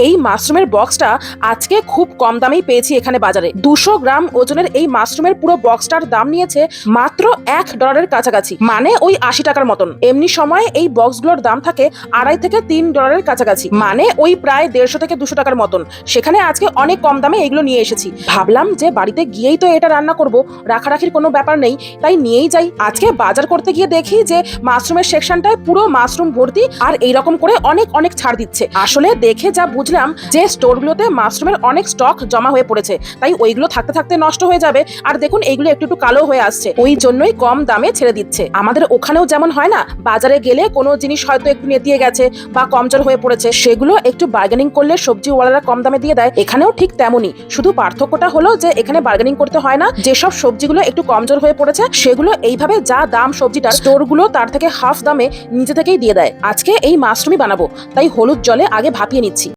এই মাশরুমের বক্সটা আজকে খুব কম দামেই পেয়েছি এখানে বাজারে। 200 গ্রাম ওজনের এই মাশরুমের পুরো বক্সটার দাম নিয়েছে মাত্র $1 কাছাকাছি, মানে ওই 80 টাকার মতন। এমনি সময় এই বক্সগুলোর দাম থাকে $2.5 থেকে $3 কাছাকাছি, মানে ওই প্রায় 150 থেকে 200 টাকার মতন। সেখানে আজকে অনেক কম দামে এগুলো নিয়ে এসেছি। ভাবলাম যে বাড়িতে গিয়েই তো এটা রান্না করব, রাখারাখির কোনো ব্যাপার নেই, তাই নিয়েই যাই। আজকে বাজার করতে গিয়ে দেখি যে মাশরুমের সেকশনটায় পুরো মাশরুম ভর্তি, আর এইরকম করে অনেক অনেক ছাড় দিচ্ছে। আসলে দেখে যা বুঝলাম যে স্টোরগুলোতে মাশরুমের অনেক স্টক জমা হয়ে পড়েছে, তাই ওইগুলো থাকতে থাকতে নষ্ট হয়ে যাবে। আর দেখুন এইগুলো একটু একটু কালো হয়ে আসছে, ওই জন্যই কম দামে ছেড়ে দিচ্ছে। আমাদের ওখানেও যেমন হয় না, বাজারে গেলে কোনো জিনিস হয়তো একটু নেতিয়ে গেছে বা কমজোর হয়ে পড়েছে, সেগুলো একটু বার্গেনিং করলে সবজিওয়ালারা কম দামে দিয়ে দেয়। এখানেও ঠিক তেমনই, শুধু পার্থক্যটা হলো যে এখানে বার্গেনিং করতে হয় না। যেসব সবজিগুলো একটু কমজোর হয়ে পড়েছে সেগুলো এইভাবে যা দাম সবজিটার, স্টোরগুলো তার থেকে হাফ দামে নিজে থেকেই দিয়ে দেয়। আজকে এই মাশরুমই বানাবো, তাই হলুদ জলে আগে ভাপিয়ে নিচ্ছি।